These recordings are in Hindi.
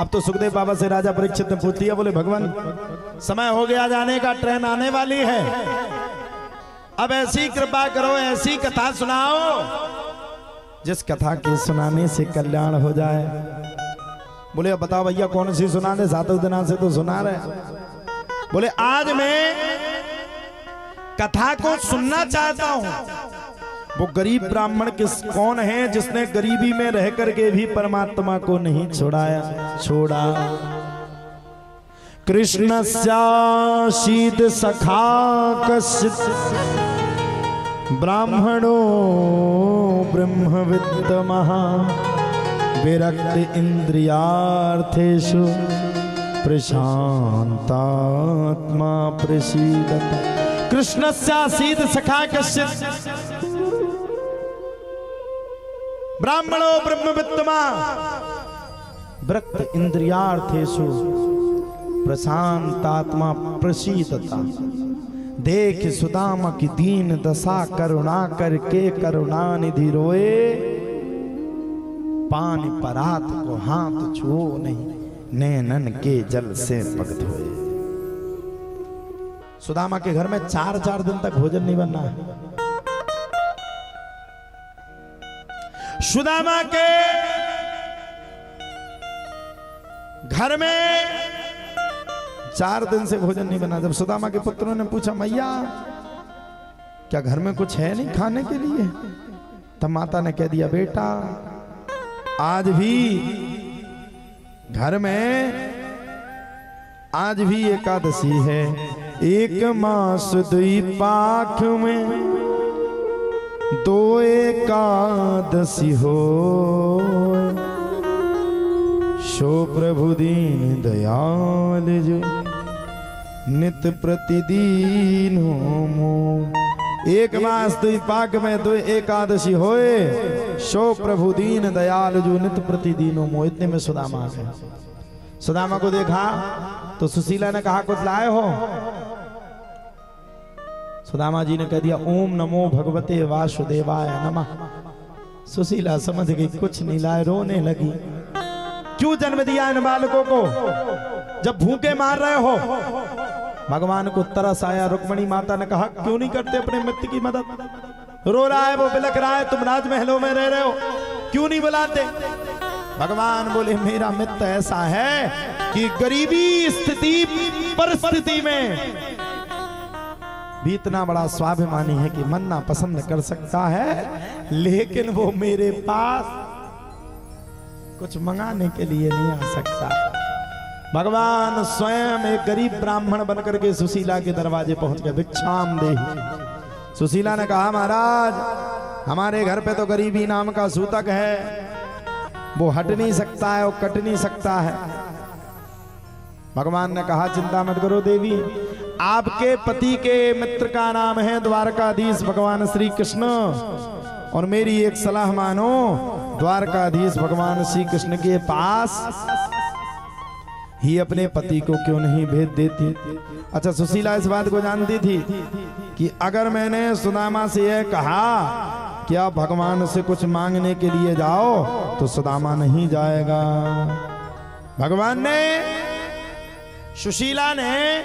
अब तो सुखदेव बाबा से राजा परीक्षित ने पूछ लिया, बोले भगवान समय हो गया जाने का, ट्रेन आने वाली है, अब ऐसी कृपा करो, ऐसी कथा सुनाओ जिस कथा के सुनाने से कल्याण हो जाए। बोले अब बताओ भैया कौन सी सुना दे, 7 दिनों से तो सुना रहे। बोले आज मैं कथा को सुनना चाहता हूं। वो गरीब ब्राह्मण कौन है जिसने गरीबी में रह करके भी परमात्मा को नहीं छोड़ा। कृष्णस्यासीद सखा कश्चित् ब्राह्मणो ब्रह्मविद्तमः विरक्त इंद्रियार्थेषु प्रशांतात्मा प्रसीदत। कृष्णस्यासीद सखा कश्चित् ब्राह्मणो ब्रह्मविद्तमः विरक्त इंद्रियार्थेषु प्रशांतात्मा प्रसीदत। देख सुदामा की दीन दशा, करुणा करके करुणानिधि रोए, पानी परात को हाथ छुओ नहीं, नैनन के जल से पग धोए। सुदामा के घर में 4-4 दिन तक भोजन नहीं बनना है। सुदामा के घर में 4 दिन से भोजन नहीं बना। जब सुदामा के पुत्रों ने पूछा मैया क्या घर में कुछ है नहीं खाने के लिए, तब माता ने कह दिया बेटा आज भी घर में आज भी एकादशी है। 1 मास 2 पाख में 2 एकादशी हो, सो प्रभु दीन दयाल जो नित प्रतिदिन होमो। 1 मास 2 पाक में 2 एकादशी होए, सो प्रभु दीन दयाल जो नित प्रतिदिन होमो। इतने में सुदामा आ गए। सुदामा को देखा तो सुशीला ने कहा कुछ लाए हो? सुदामा जी ने कह दिया ओम नमो भगवते वासुदेवाय नमः। सुशीला समझ गई कुछ नहीं लाए, रोने लगी। क्यों जन्म दिया इन बालकों को जब भूखे मार रहे हो? भगवान को तरस आया। रुक्मणी माता ने कहा क्यों नहीं करते अपने मित्र की मदद? रो रहा है वो, बिलख रहा है, तुम राजमहलों में रह रहे हो, क्यों नहीं बुलाते? भगवान बोले मेरा मित्र ऐसा है कि गरीबी स्थिति परिस्थिति में भी इतना बड़ा स्वाभिमानी है कि मन्ना पसंद कर सकता है, लेकिन वो मेरे पास कुछ मंगाने के लिए नहीं आ सकता। भगवान स्वयं एक गरीब ब्राह्मण बनकर के सुशीला के दरवाजे पहुंच गए। भिक्षाम देहि। सुशीला ने कहा महाराज हमारे घर पे तो गरीबी नाम का सूतक है, वो हट नहीं सकता है, वो कट नहीं सकता है। भगवान ने कहा चिंता मत करो देवी, आपके पति के मित्र का नाम है द्वारकाधीश भगवान श्री कृष्ण, और मेरी एक सलाह मानो, द्वारकाधीश भगवान श्री कृष्ण के पास ही अपने पति को क्यों नहीं भेज देती? अच्छा सुशीला इस बात को जानती थी कि अगर मैंने सुदामा से यह कहा कि आप भगवान से कुछ मांगने के लिए जाओ तो सुदामा नहीं जाएगा। भगवान ने सुशीला ने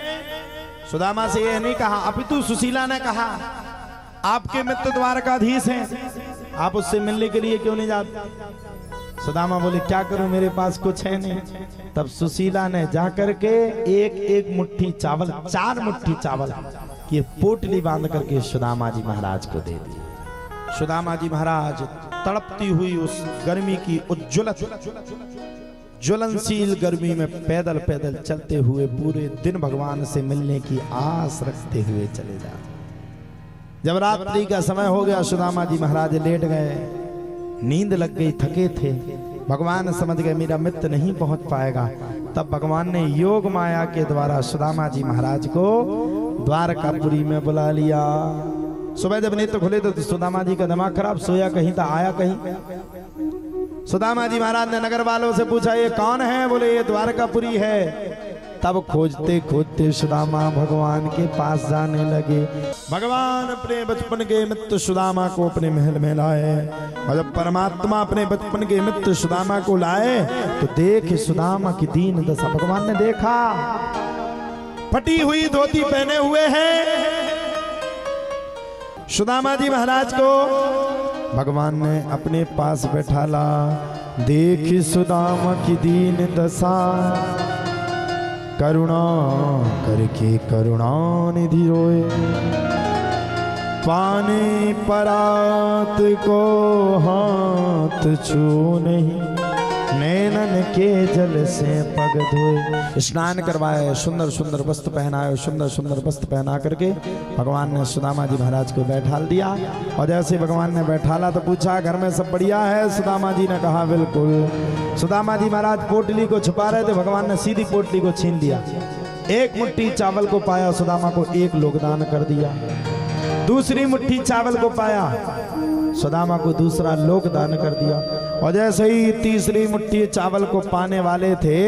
सुदामा से यह नहीं कहा, अपितु सुशीला ने कहा आपके मित्र द्वारकाधीश हैं, आप उससे मिलने के लिए क्यों नहीं जाते? सुदामा बोले क्या करूं मेरे पास कुछ है नहीं। तब सुशीला ने जाकर के एक मुट्ठी चावल, 4 मुट्ठी चावल की पोटली बांध करके सुदामा जी महाराज को दे दी। सुदामा जी महाराज तड़पती हुई उस गर्मी की ज्वलनशील गर्मी में पैदल पैदल चलते हुए पूरे दिन भगवान से मिलने की आस रखते हुए चले जाते। जब रात्रि का समय हो गया सुदामा जी महाराज लेट गए, नींद लग गई, थके थे। भगवान समझ गए मेरा मित्र नहीं पहुंच पाएगा। तब भगवान ने योग माया के द्वारा सुदामा जी महाराज को द्वारकापुरी में बुला लिया। सुबह जब नेत्र खुले तो सुदामा जी का दिमाग खराब, सोया कहीं था आया कहीं। सुदामा जी महाराज ने नगर वालों से पूछा ये कौन है? बोले ये द्वारकापुरी है। तब खोजते खोजते सुदामा भगवान के पास जाने लगे। भगवान अपने बचपन के मित्र सुदामा को अपने महल में लाए और जब परमात्मा अपने बचपन के मित्र सुदामा को लाए तो देख सुदामा की दीन दशा। भगवान ने देखा फटी हुई धोती पहने हुए हैं सुदामा जी महाराज को। भगवान ने अपने पास बैठा ला। देख सुदामा की दीन दशा, करुणा करके करुणा निधि रोए। पानी परात को हाथ छू नहीं, नैनन के जल से पग धोए। स्नान करवाए, सुंदर सुंदर वस्त्र पहनाए, सुंदर सुंदर वस्त्र पहना करके भगवान ने सुदामा जी महाराज को बैठाल दिया। और जैसे भगवान ने बैठाला तो पूछा घर में सब बढ़िया है? सुदामा जी ने कहा बिल्कुल। सुदामा जी महाराज पोटली को छुपा रहे थे, भगवान ने सीधी पोटली को छीन लिया। एक मुट्ठी चावल को पाया, सुदामा को एक लोकदान कर दिया। दूसरी मुट्ठी चावल को पाया, सुदामा को दूसरा लोकदान कर दिया। और जैसे ही तीसरी मुट्ठी चावल को पाने वाले थे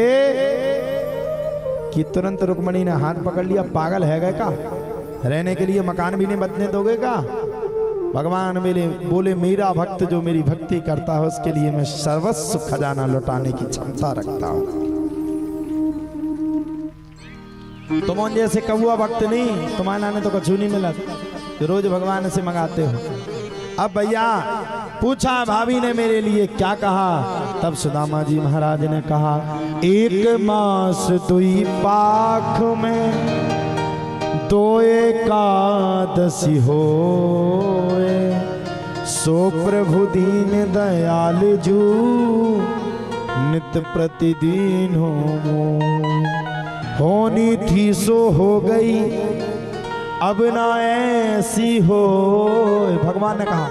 कि तुरंत रुक्मणी ने हाथ पकड़ लिया। पागल है गए का? रहने के लिए मकान भी नहीं बदने दोगे का? भगवान मेरे बोले मेरा भक्त जो मेरी भक्ति करता है उसके लिए मैं सर्वस्व खजाना लौटाने की क्षमता रखता हूं। तुम जैसे कौआ भक्त नहीं, तुम्हारा ने तो कुछ नहीं मिला जो रोज भगवान से मंगाते हो। अब भैया पूछा भाभी ने मेरे लिए क्या कहा? तब सुदामा जी महाराज ने कहा एक मास दुई पाख में दो एकादशी होए। सो प्रभु दीन दयाल जू नित प्रतिदिन होनी थी सो हो गई, अब ना ऐसी हो। भगवान ने कहा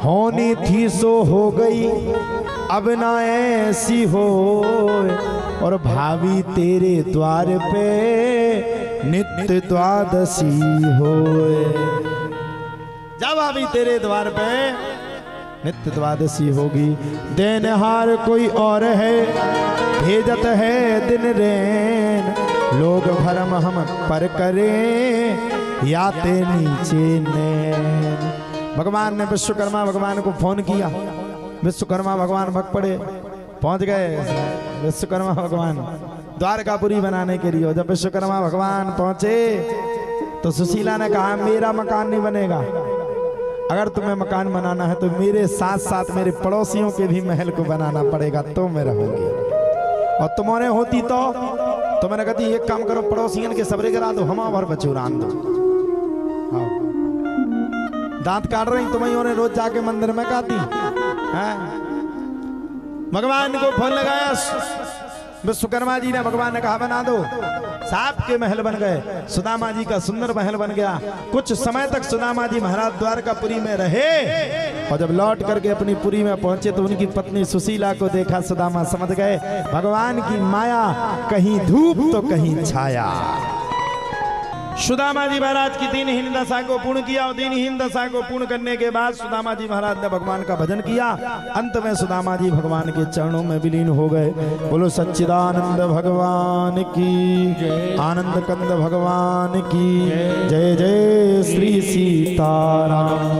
होनी थी सो हो गई, अब ना ऐसी हो। और भाभी तेरे द्वार पे नित्य द्वादशी होए। जब भाभी तेरे द्वार पे नित्य द्वादशी होगी। देनहार कोई और है, भेजत है दिन रैन। लोग भरम हम पर करें, याते नीचे नैन। भगवान ने विश्वकर्मा भगवान को फोन किया। विश्वकर्मा भगवान भग पड़े, पहुंच गए विश्वकर्मा भगवान द्वारकापुरी बनाने के लिए। जब विश्वकर्मा भगवान पहुंचे तो सुशीला ने कहा मेरा मकान नहीं बनेगा, अगर तुम्हें मकान बनाना है तो मेरे साथ साथ मेरे पड़ोसियों के भी महल को बनाना पड़ेगा तो मैं रहूंगी। और तुम्हारे होती तो मैंने कहती एक काम करो, पड़ोसियन के सबरे करा दो, हम और बचूरान दो। दांत काट रही तुम्हें ने रोज जाके मंदिर में गाती है। भगवान को फोन लगाया विश्वकर्मा जी ने, भगवान ने कहा बना दो। सांप के महल बन गए, सुदामा जी का सुंदर महल बन गया। कुछ समय तक सुदामा जी महाराज द्वारकापुरी में रहे और जब लौट करके अपनी पुरी में पहुंचे तो उनकी पत्नी सुशीला को देखा। सुदामा समझ गए भगवान की माया, कहीं धूप तो कहीं छाया। सुदामा जी महाराज की दीनहीन दशा को पूर्ण किया और दीनहीन दशा को पूर्ण करने के बाद सुदामा जी महाराज ने भगवान का भजन किया। अंत में सुदामा जी भगवान के चरणों में विलीन हो गए। बोलो सच्चिदानंद भगवान की, आनंद कंद भगवान की जय। जय श्री सीताराम।